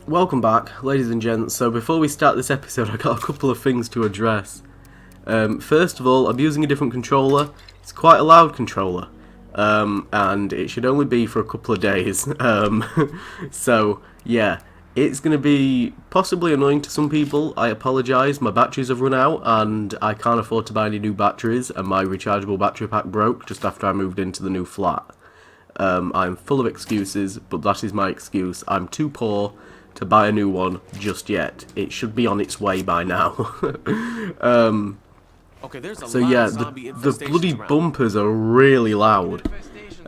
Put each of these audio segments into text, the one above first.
Welcome back, ladies and gents. So before we start this episode, I got a couple of things to address. First of all, I'm using a different controller. It's quite a loud controller, and it should only be for a couple of days. So yeah, it's going to be possibly annoying to some people. I apologise, my batteries have run out, and I can't afford to buy any new batteries, and my rechargeable battery pack broke just after I moved into the new flat. I'm full of excuses, but that is my excuse. I'm too poor to buy a new one just yet. It should be on its way by now. So yeah, the bloody bumpers are really loud.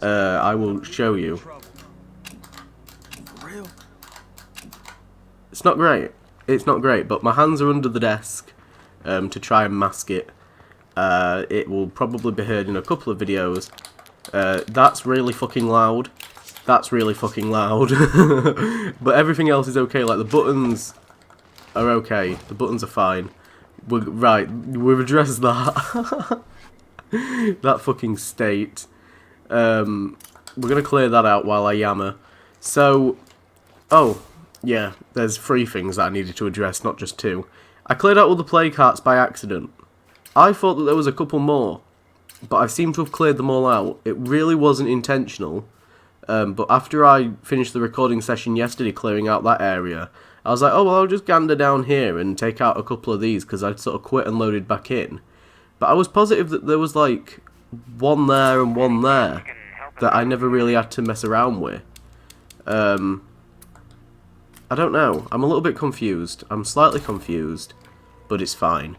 I will show you. It's not great. It's not great, but my hands are under the desk to try and mask it. It will probably be heard in a couple of videos. That's really fucking loud. That's really fucking loud. But everything else is okay. Like, the buttons are okay. The buttons are fine. We've addressed that. That fucking state. We're going to clear that out while I yammer. So, oh, yeah, there's 3 things that I needed to address, not just 2. I cleared out all the play carts by accident. I thought that there was a couple more, but I seem to have cleared them all out. It really wasn't intentional. But after I finished the recording session yesterday clearing out that area, I was like, oh, well, I'll just gander down here and take out a couple of these, because I'd sort of quit and loaded back in. But I was positive that there was, like, one there and one there that I never really had to mess around with. I don't know. I'm a little bit confused. I'm slightly confused, but it's fine.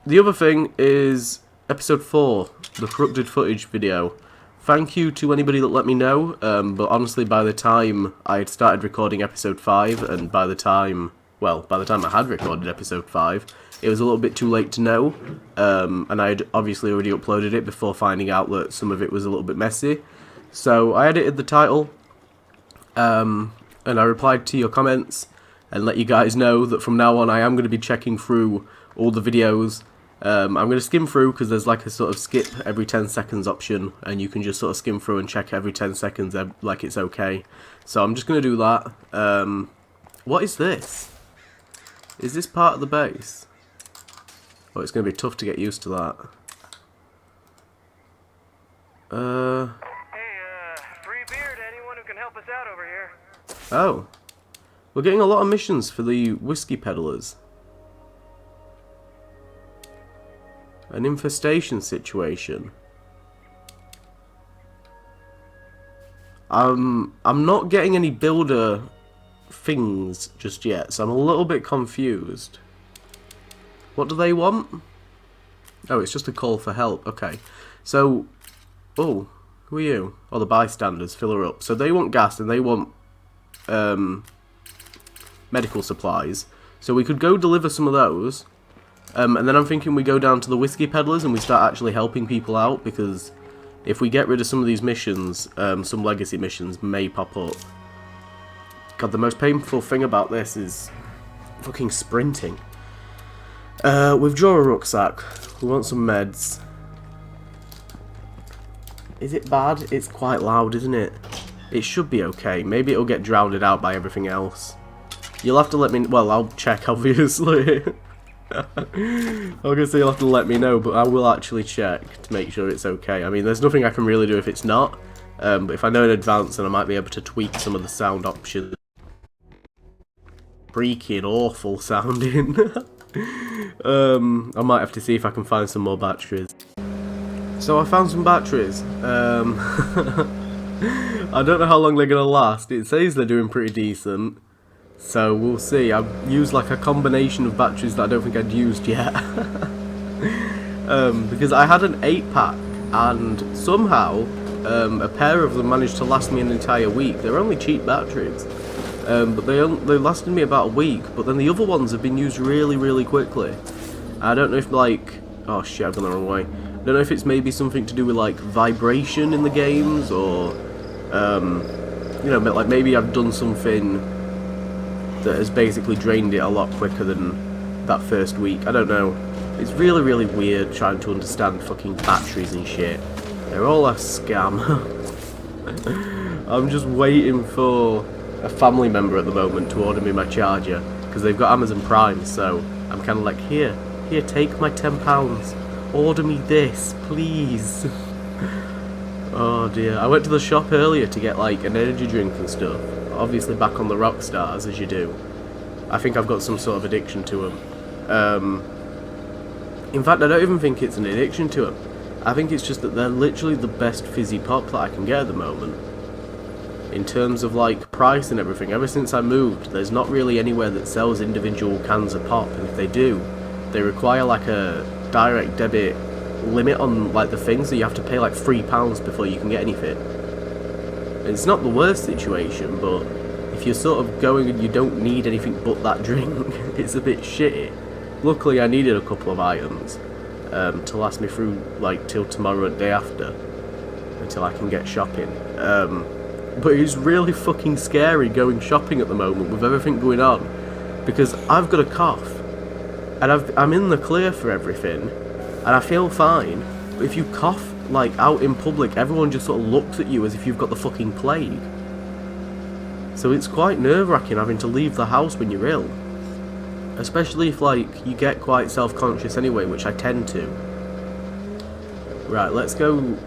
The other thing is episode 4, the corrupted footage video. Thank you to anybody that let me know, but honestly, by the time I had started recording episode 5, and by the time I had recorded episode 5, it was a little bit too late to know, and I had obviously already uploaded it before finding out that some of it was a little bit messy. So I edited the title, and I replied to your comments, and let you guys know that from now on I am going to be checking through all the videos. I'm going to skim through, because there's like a sort of skip every 10 seconds option, and you can just sort of skim through and check every 10 seconds like it's okay. So I'm just going to do that. What is this? Is this part of the base? Oh, it's going to be tough to get used to that. Free beer to anyone who can help us out over here. Oh. We're getting a lot of missions for the whiskey peddlers. An infestation situation. I'm not getting any builder things just yet, so I'm a little bit confused. What do they want? Oh, it's just a call for help. Okay. So, oh, who are you? Oh, the bystanders. Fill her up. So they want gas and they want medical supplies. So we could go deliver some of those. And then I'm thinking we go down to the whiskey peddlers and we start actually helping people out, because if we get rid of some of these missions, some legacy missions may pop up. God, the most painful thing about this is fucking sprinting. Withdraw a rucksack. We want some meds. Is it bad? It's quite loud, isn't it? It should be okay. Maybe it'll get drowned out by everything else. You'll have to let me... Well, I'll check, obviously. I was gonna say you'll have to let me know, but I will actually check to make sure it's okay. I mean, there's nothing I can really do if it's not, but if I know in advance, then I might be able to tweak some of the sound options. Freaking awful sounding. I might have to see if I can find some more batteries. So I found some batteries. I don't know how long they're gonna last. It says they're doing pretty decent. So we'll see. I've used like a combination of batteries that I don't think I'd used yet. Because I had an 8-pack and somehow a pair of them managed to last me an entire week. They're only cheap batteries, but they lasted me about a week, but then the other ones have been used really, really quickly. I don't know if like... Oh shit, I've gone the wrong way. I don't know if it's maybe something to do with like vibration in the games, or you know, like maybe I've done something that has basically drained it a lot quicker than that first week. I don't know. It's really, really weird trying to understand fucking batteries and shit. They're all a scam. I'm just waiting for a family member at the moment to order me my charger because they've got Amazon Prime, so I'm kind of like, here, take my £10, order me this, please. Oh dear, I went to the shop earlier to get like an energy drink and stuff, obviously back on the rock stars as you do. I think I've got some sort of addiction to them. In fact, I don't even think it's an addiction to them. I think it's just that they're literally the best fizzy pop that I can get at the moment. In terms of like price and everything, ever since I moved, there's not really anywhere that sells individual cans of pop, and if they do, they require like a direct debit limit on like the thing, so you have to pay like £3 before you can get anything. It's not the worst situation, but if you're sort of going and you don't need anything but that drink, it's a bit shitty. Luckily I needed a couple of items to last me through like till tomorrow and day after, until I can get shopping. But it's really fucking scary going shopping at the moment with everything going on, because I've got a cough and I'm in the clear for everything and I feel fine, but if you cough like out in public, everyone just sort of looks at you as if you've got the fucking plague. So it's quite nerve-wracking having to leave the house when you're ill. Especially if, like, you get quite self-conscious anyway, which I tend to. Right, let's go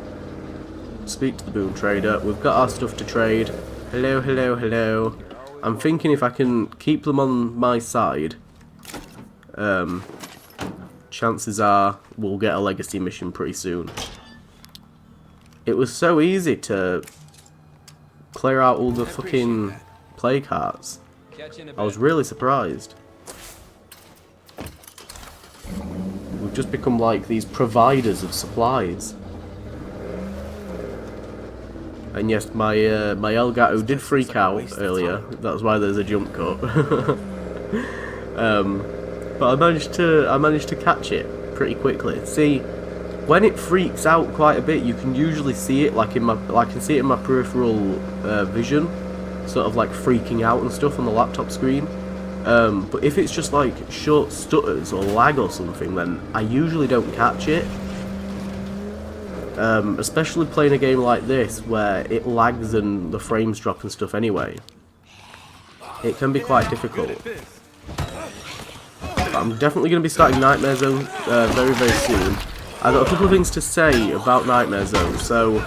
speak to the boom trader. We've got our stuff to trade. Hello, hello, hello. I'm thinking if I can keep them on my side, chances are we'll get a legacy mission pretty soon. It was so easy to clear out all the fucking plague hearts. I was really surprised. We've just become like these providers of supplies. And yes, my Elgato did freak out earlier. That's why there's a jump cut. But I managed to catch it pretty quickly. See, when it freaks out quite a bit, you can usually see it like in my, I can see it in my peripheral vision, sort of like freaking out and stuff on the laptop screen. But if it's just like short stutters or lag or something, then I usually don't catch it. Especially playing a game like this where it lags and the frames drop and stuff anyway. It can be quite difficult. But I'm definitely going to be starting Nightmare Zone very, very soon. I've got a couple of things to say about Nightmare Zone. So,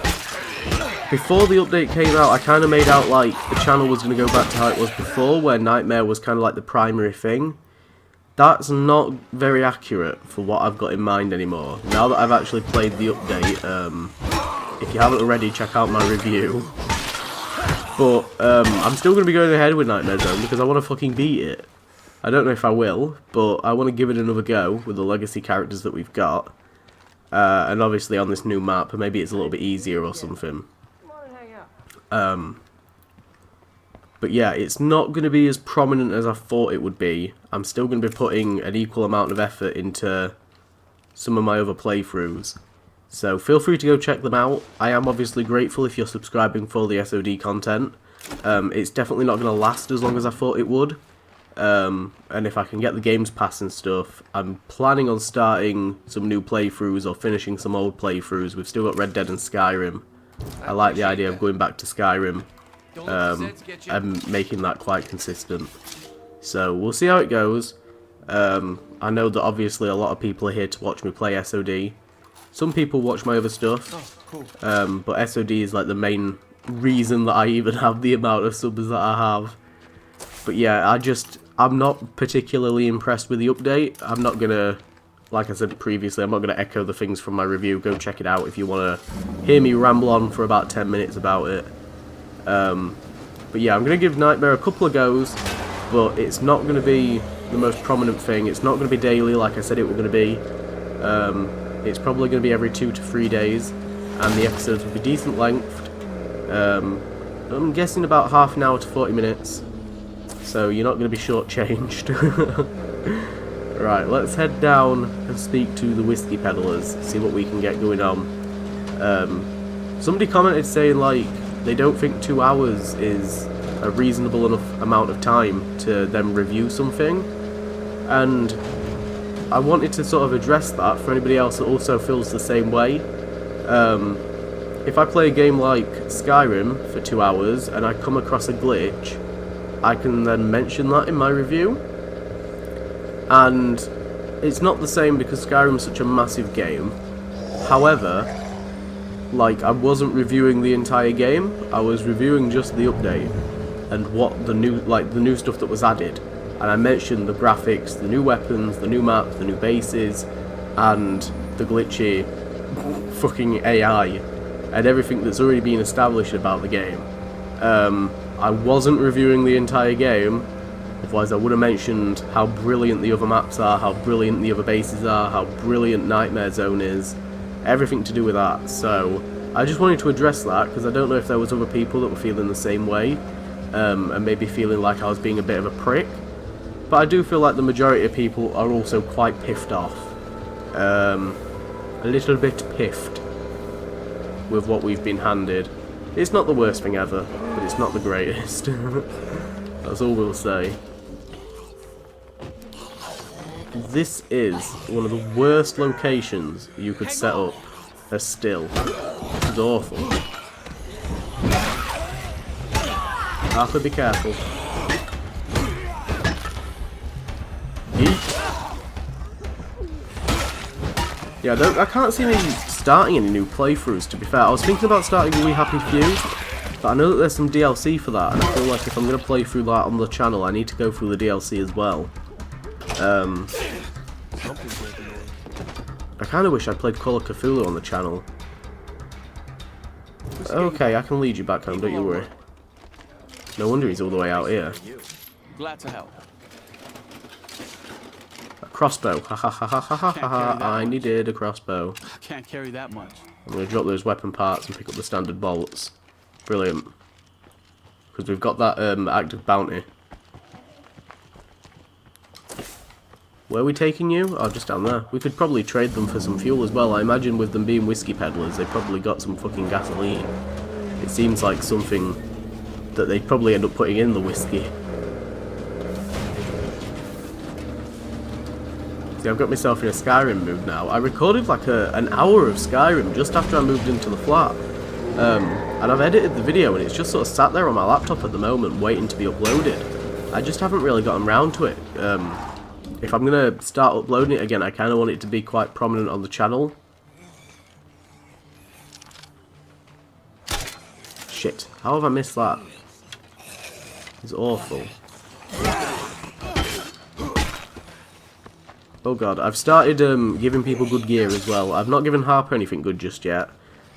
before the update came out, I kind of made out like the channel was going to go back to how it was before, where Nightmare was kind of like the primary thing. That's not very accurate for what I've got in mind anymore. Now that I've actually played the update, if you haven't already, check out my review. But I'm still going to be going ahead with Nightmare Zone because I want to fucking beat it. I don't know if I will, but I want to give it another go with the legacy characters that we've got. And obviously on this new map, maybe it's a little bit easier or something. But yeah, it's not going to be as prominent as I thought it would be. I'm still going to be putting an equal amount of effort into some of my other playthroughs. So feel free to go check them out. I am obviously grateful if you're subscribing for the SOD content. It's definitely not going to last as long as I thought it would. And if I can get the games pass and stuff, I'm planning on starting some new playthroughs or finishing some old playthroughs. We've still got Red Dead and Skyrim. I like the idea of going back to Skyrim. I'm making that quite consistent. So we'll see how it goes. I know that obviously a lot of people are here to watch me play SOD. Some people watch my other stuff. But SOD is like the main reason that I even have the amount of subs that I have. But yeah, I'm not particularly impressed with the update. I'm not gonna, like I said previously, I'm not gonna echo the things from my review. Go check it out if you want to hear me ramble on for about 10 minutes about it. But yeah, I'm gonna give Nightmare a couple of goes, but it's not gonna be the most prominent thing. It's not gonna be daily like I said it was gonna be. It's probably gonna be every 2 to 3 days, and the episodes will be decent length. I'm guessing about half an hour to 40 minutes. So you're not going to be shortchanged. Right, let's head down and speak to the whiskey peddlers, see what we can get going on. Somebody commented saying like they don't think 2 hours is a reasonable enough amount of time to then review something, and I wanted to sort of address that for anybody else that also feels the same way. If I play a game like Skyrim for 2 hours and I come across a glitch, I can then mention that in my review. And it's not the same because Skyrim's such a massive game. However, like, I wasn't reviewing the entire game, I was reviewing just the update and what the new stuff that was added. And I mentioned the graphics, the new weapons, the new maps, the new bases, and the glitchy fucking AI, and everything that's already been established about the game. I wasn't reviewing the entire game, otherwise I would have mentioned how brilliant the other maps are, how brilliant the other bases are, how brilliant Nightmare Zone is, everything to do with that. So I just wanted to address that, because I don't know if there was other people that were feeling the same way, and maybe feeling like I was being a bit of a prick. But I do feel like the majority of people are also quite piffed off. A little bit piffed with what we've been handed. It's not the worst thing ever, but it's not the greatest. That's all we'll say. This is one of the worst locations you could set up a still. This is awful. Arthur, be careful. Yeah, I can't see me starting any new playthroughs, to be fair. I was thinking about starting a We Happy Few, but I know that there's some DLC for that, and I feel like if I'm going to play through that on the channel, I need to go through the DLC as well. I kind of wish I'd played Call of Cthulhu on the channel. Okay, I can lead you back home, don't you worry. No wonder he's all the way out here. Glad to help. Crossbow. Ha ha ha ha ha ha ha. I needed a crossbow. Can't carry that much. I'm going to drop those weapon parts and pick up the standard bolts. Brilliant. Because we've got that active bounty. Where are we taking you? Oh, just down there. We could probably trade them for some fuel as well. I imagine with them being whiskey peddlers, they probably got some fucking gasoline. It seems like something that they'd probably end up putting in the whiskey. See, I've got myself in a Skyrim mood now. I recorded like an hour of Skyrim just after I moved into the flat. And I've edited the video and it's just sort of sat there on my laptop at the moment waiting to be uploaded. I just haven't really gotten round to it. If I'm going to start uploading it again, I kind of want it to be quite prominent on the channel. Shit, how have I missed that? It's awful. Oh god, I've started giving people good gear as well. I've not given Harper anything good just yet.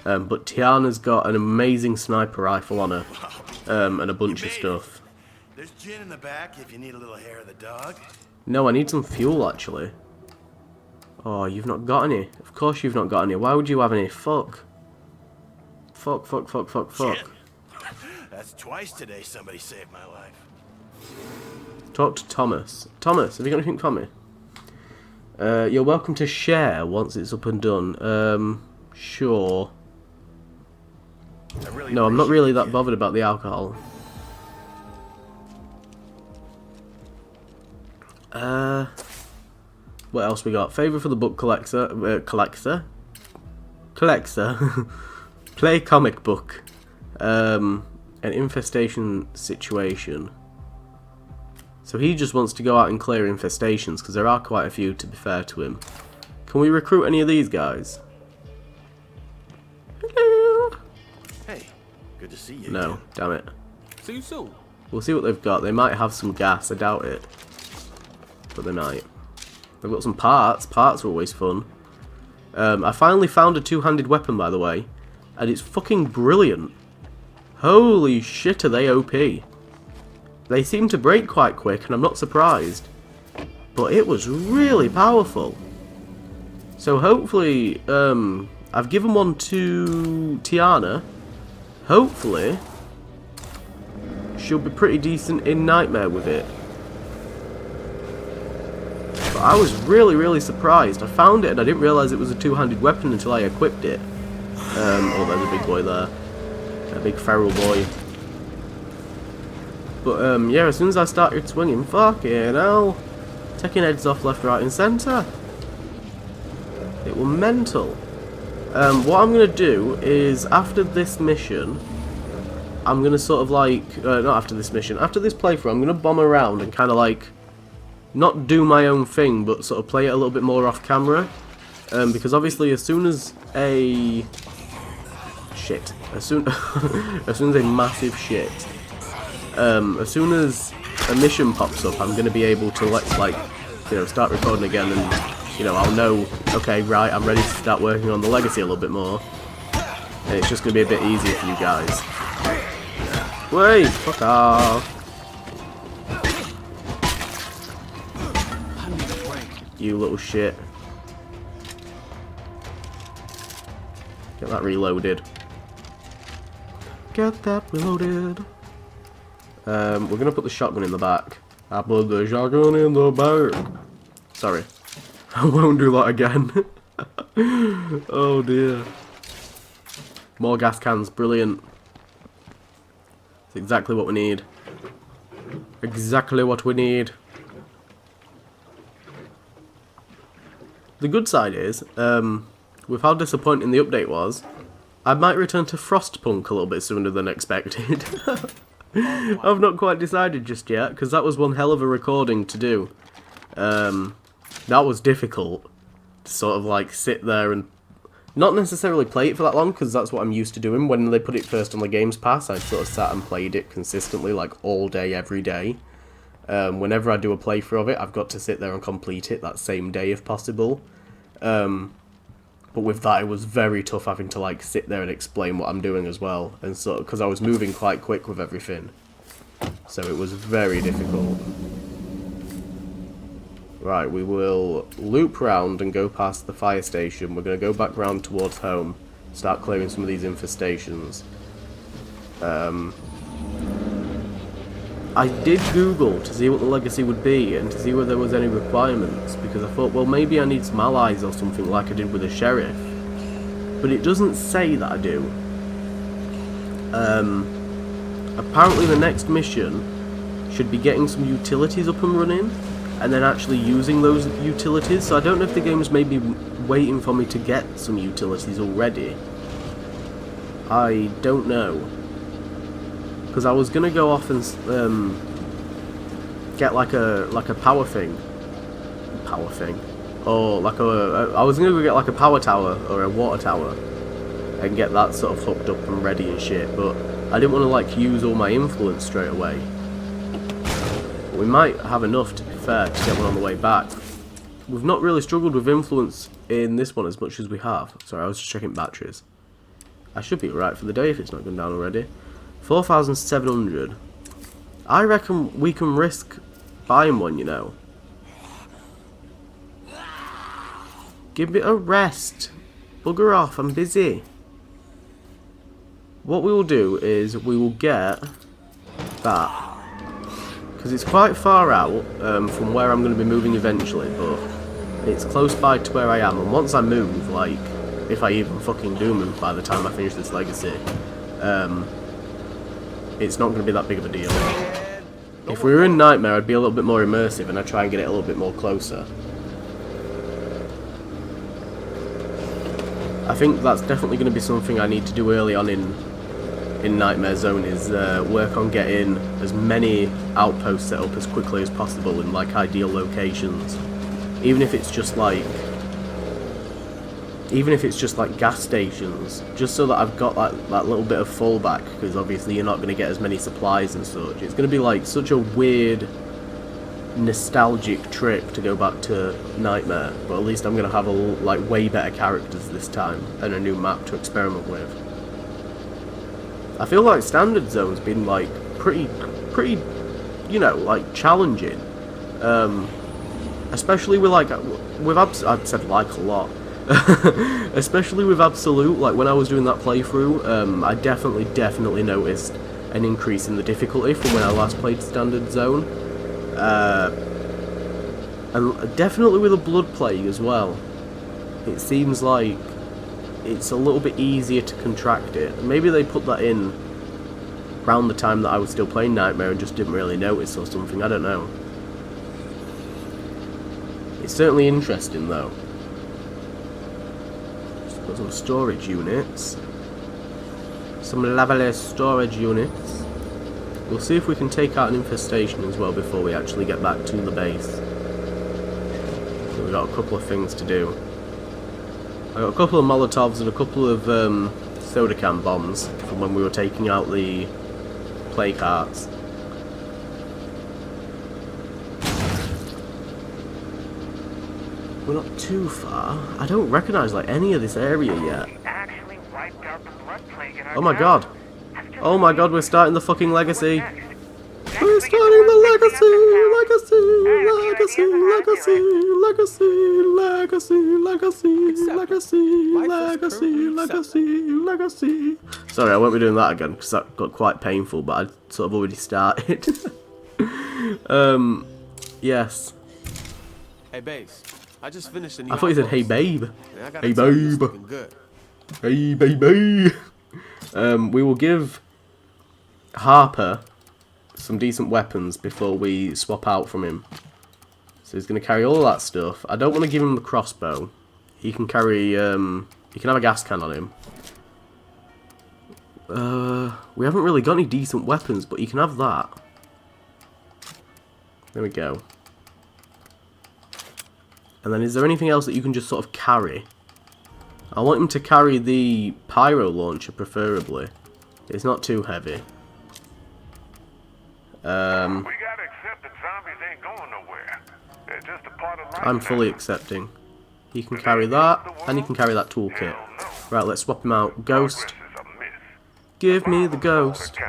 But Tiana's got an amazing sniper rifle on her. And a bunch of stuff. There's gin in the back if you need a little hair of the dog. No, I need some fuel actually. Oh, you've not got any. Of course you've not got any. Why would you have any? Fuck. Fuck, fuck, fuck, fuck, fuck. Gin. That's twice today somebody saved my life. Talk to Thomas. Thomas, have you got anything for me? You're welcome to share once it's up and done. Sure. No, I'm not really that bothered about the alcohol. What else we got? Favour for the book collector. Play comic book. An infestation situation. So he just wants to go out and clear infestations, because there are quite a few, to be fair to him. Can we recruit any of these guys? Hello. Hey, good to see you. No, damn it. See you soon. We'll see what they've got. They might have some gas, I doubt it. But they might. They've got some parts. Parts are always fun. I finally found a two-handed weapon, by the way. And it's fucking brilliant. Holy shit, are they OP. They seem to break quite quick, and I'm not surprised. But it was really powerful. So hopefully, I've given one to Tiana. Hopefully, she'll be pretty decent in Nightmare with it. But I was really, really surprised. I found it and I didn't realise it was a two-handed weapon until I equipped it. Oh, there's a big boy there. A big feral boy. But, yeah, as soon as I started swinging, fucking hell, taking heads off left, right and centre. It was mental. What I'm going to do is, after this mission, I'm gonna sort of like, not after this mission, after this playthrough, I'm gonna bomb around and kind of like, not do my own thing, but sort of play it a little bit more off camera. Because obviously as soon as a... Shit. As soon as a massive shit. As soon as a mission pops up, I'm gonna be able to like, you know, start recording again and, you know, I'll know, okay, right, I'm ready to start working on the legacy a little bit more. And it's just gonna be a bit easier for you guys. Wait, fuck off. I need a break. You little shit. Get that reloaded. Get that reloaded. We're gonna put the shotgun in the back. I put the shotgun in the back. Sorry. I won't do that again. Oh dear. More gas cans, brilliant. It's exactly what we need. Exactly what we need. The good side is, with how disappointing the update was, I might return to Frostpunk a little bit sooner than expected. I've not quite decided just yet, because that was one hell of a recording to do. That was difficult to sort of like sit there and not necessarily play it for that long, because that's what I'm used to doing. When they put it first on the Games Pass, I sort of sat and played it consistently, like all day, every day. Whenever I do a playthrough of it, I've got to sit there and complete it that same day if possible. But with that, it was very tough having to like sit there and explain what I'm doing as well, and so because I was moving quite quick with everything, so it was very difficult. Right, we will loop round and go past the fire station. We're going to go back round towards home, start clearing some of these infestations. I did Google to see what the legacy would be and to see whether there was any requirements, because I thought, well, maybe I need some allies or something like I did with the sheriff. But it doesn't say that I do. Apparently the next mission should be getting some utilities up and running, and then actually using those utilities. So I don't know if the game's maybe waiting for me to get some utilities already. I don't know. Because I was gonna go off and get like a power thing, or like I was gonna go get like a power tower or a water tower, and get that sort of hooked up and ready and shit. But I didn't want to like use all my influence straight away. But we might have enough, to be fair, to get one on the way back. We've not really struggled with influence in this one as much as we have. Sorry, I was just checking batteries. I should be alright for the day if it's not gone down already. 4,700. I reckon we can risk buying one, you know. Give it a rest. Bugger off, I'm busy. What we will do is we will get that. Because it's quite far out from where I'm going to be moving eventually, but it's close by to where I am. And once I move, like, if I even fucking do move by the time I finish this legacy, it's not going to be that big of a deal. If we were in Nightmare, I'd be a little bit more immersive and I'd try and get it a little bit more closer. I think that's definitely going to be something I need to do early on in Nightmare Zone, is work on getting as many outposts set up as quickly as possible in like ideal locations. Even if it's just like gas stations, just so that I've got that little bit of fallback, because obviously you're not going to get as many supplies and such. It's going to be like such a weird, nostalgic trip to go back to Nightmare, but at least I'm going to have like way better characters this time and a new map to experiment with. I feel like Standard Zone's been like pretty, you know, like challenging, especially with I've said like a lot. Especially with Absolute. Like when I was doing that playthrough, I definitely noticed an increase in the difficulty from when I last played Standard Zone, and definitely with a Blood Plague as well. It seems like it's a little bit easier to contract it. Maybe they put that in around the time that I was still playing Nightmare and just didn't really notice or something, I don't know. It's certainly interesting though. Got some storage units. some lovely storage units. We'll see if we can take out an infestation as well before we actually get back to the base. We've got a couple of things to do. I got a couple of Molotovs and a couple of soda can bombs from when we were taking out the plague hearts. We're not too far. I don't recognise like any of this area yet. Actually wiped out the blood plague in our Oh my town. god. Oh my god, we're starting the fucking legacy. We're starting the legacy, legacy, legacy, legacy, legacy, legacy, legacy, legacy, legacy, legacy. Sorry, I won't be doing that again because that got quite painful, but I sort of already started. Yes. Hey, Base. I just finished a new I thought you said, hey babe. And I gotta Hey tell you, it's babe. looking good. Hey baby. We will give Harper some decent weapons before we swap out from him. So he's going to carry all that stuff. I don't want to give him the crossbow. He can carry, he can have a gas can on him. We haven't really got any decent weapons, but he can have that. There we go. And then is there anything else that you can just sort of carry? I want him to carry the pyro launcher, preferably. It's not too heavy. We gotta accept that zombies ain't going nowhere. They're just a part of life. I'm fully accepting. He can carry that, and he can carry that toolkit. Right, let's swap him out. Ghost. Give me the ghost.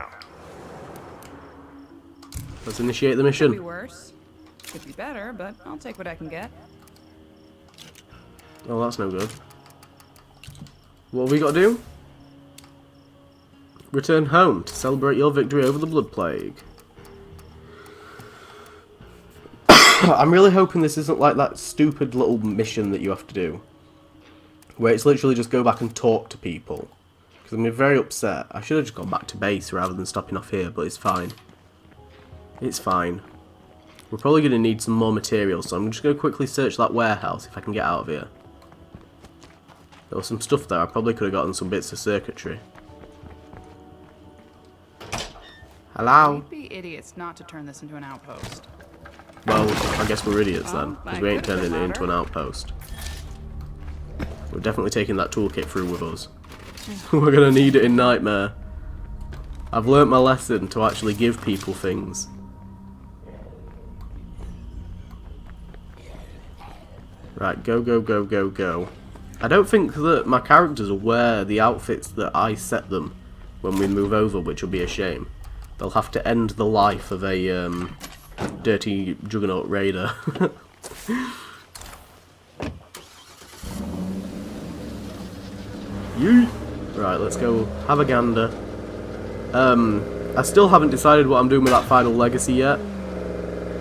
Let's initiate the Could be mission. worse. Could be better, but I'll take what I can get. Oh, that's no good. What have we got to do? Return home to celebrate your victory over the blood plague. I'm really hoping this isn't like that stupid little mission that you have to do, where it's literally just go back and talk to people. Because I'm very upset. I should have just gone back to base rather than stopping off here, but it's fine. It's fine. We're probably going to need some more materials, so I'm just going to quickly search that warehouse if I can get out of here. There was some stuff there. I probably could have gotten some bits of circuitry. Hello? We'd be idiots not to turn this into an outpost. Well, I guess we're idiots then, Well, because I we ain't could have turning it been into an louder. outpost. We're definitely taking that toolkit through with us. We're going to need it in Nightmare. I've learnt my lesson to actually give people things. Right, go, go, go, go, go. I don't think that my characters will wear the outfits that I set them when we move over, which will be a shame. They'll have to end the life of a dirty Juggernaut raider. Yeet. Right, let's go have a gander. I still haven't decided what I'm doing with that final legacy yet.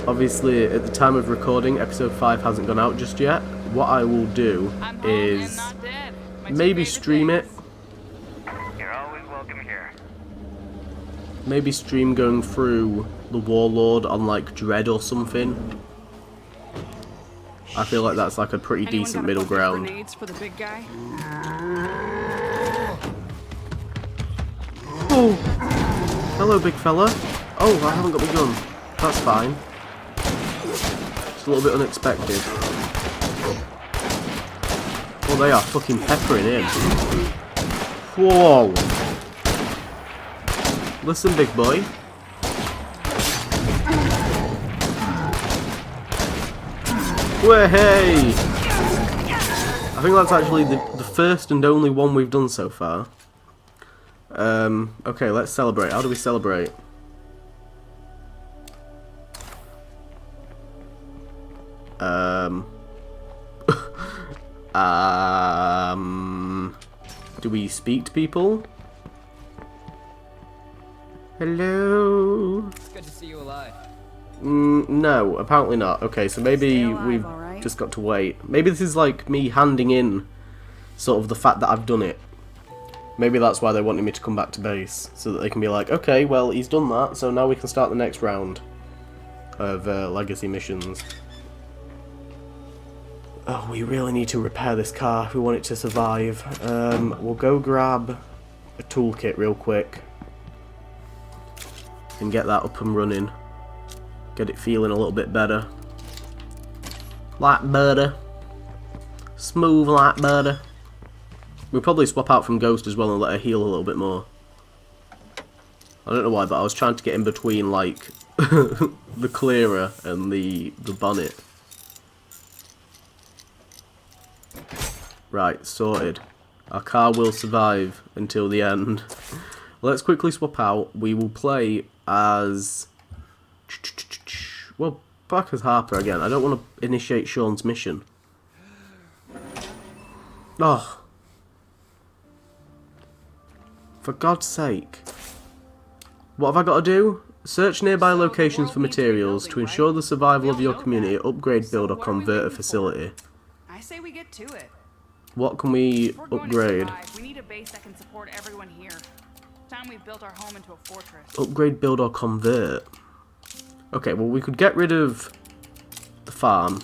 Obviously, at the time of recording, episode 5 hasn't gone out just yet. What I will do I'm home is and not dead. My two maybe favorite stream it. things. You're always welcome here. Maybe stream going through the Warlord on like Dread or something. I feel like that's like a pretty Anyone decent got a middle bucket of ground. Grenades for the big guy? Oh! Hello, big fella. Oh, I haven't got my gun. That's fine. It's a little bit unexpected. Oh, they are fucking peppering in. Whoa! Listen, big boy. Hey! I think that's actually the first and only one we've done so far. Okay, let's celebrate. How do we celebrate? Do we speak to people? Hello? It's good to see you alive. No, apparently not. Okay, so maybe Stay alive, we've alright? just got to wait. Maybe this is like me handing in sort of the fact that I've done it. Maybe that's why they wanted me to come back to base, so that they can be like, okay, well, he's done that, so now we can start the next round of legacy missions. Oh, we really need to repair this car if we want it to survive. We'll go grab a toolkit real quick and get that up and running. Get it feeling a little bit better. Like butter. Smooth like butter. We'll probably swap out from Ghost as well and let her heal a little bit more. I don't know why, but I was trying to get in between, like, the clearer and the bonnet. Right, sorted. Our car will survive until the end. Let's quickly swap out. We will play as... Well, back as Harper again. I don't want to initiate Sean's mission. Oh. For God's sake. What have I got to do? Search nearby locations for materials to ensure the survival of your community. Upgrade, build, or convert a facility. I say we get to it. What can we If we're going to upgrade? survive, we need a base that can support everyone here. Time we've built our home into a fortress. Upgrade, build, or convert. Okay, well, we could get rid of the farm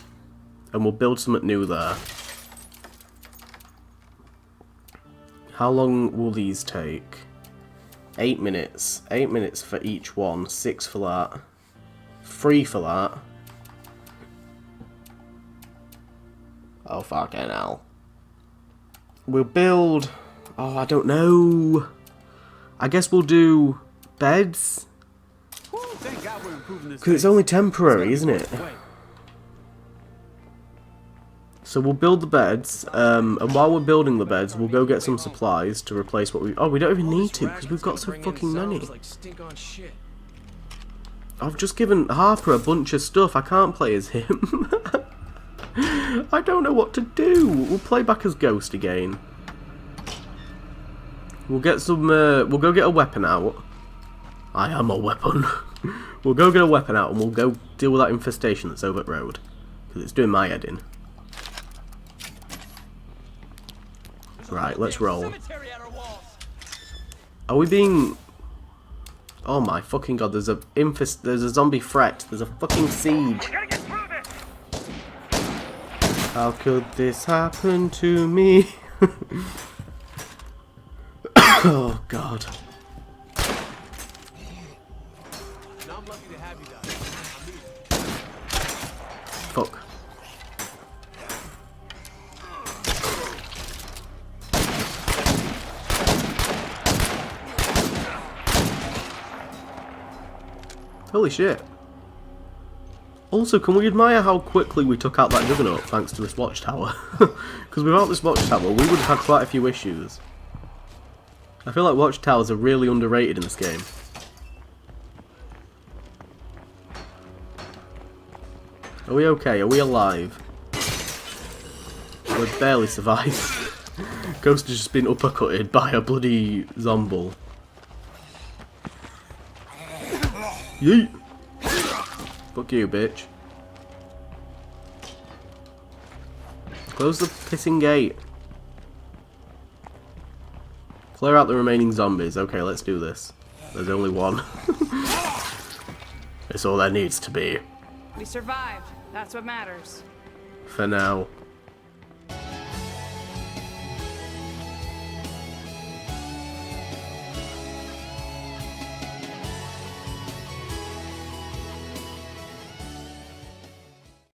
and we'll build something new there. How long will these take? 8 minutes. 8 minutes for each one. 6 for that. 3 for that. Oh, fucking hell. We'll build... Oh, I don't know. I guess we'll do beds. Thank God we're improving this. Because it's only temporary, isn't it? So we'll build the beds, and while we're building the beds, we'll go get some supplies to replace what we... Oh, we don't even need to, because we've got so fucking many. I've just given Harper a bunch of stuff. I can't play as him. I don't know what to do. We'll play back as Ghost again. We'll get some... we'll go get a weapon out. I am a weapon. We'll go get a weapon out, and we'll go deal with that infestation that's over at road. Because it's doing my head in. Right, let's roll. Are we being... Oh my fucking god, there's a zombie threat. There's a fucking siege. How could this happen to me? Oh god. Fuck. Holy shit. Also, can we admire how quickly we took out that Juggernaut thanks to this watchtower? Because without this watchtower, we would have had quite a few issues. I feel like watchtowers are really underrated in this game. Are we okay? Are we alive? We've barely survived. Ghost has just been uppercutted by a bloody zombie. Yeet! Fuck you, bitch. Close the pissing gate. Clear out the remaining zombies. Okay, let's do this. There's only one. It's all there needs to be. We survived. That's what matters. For now.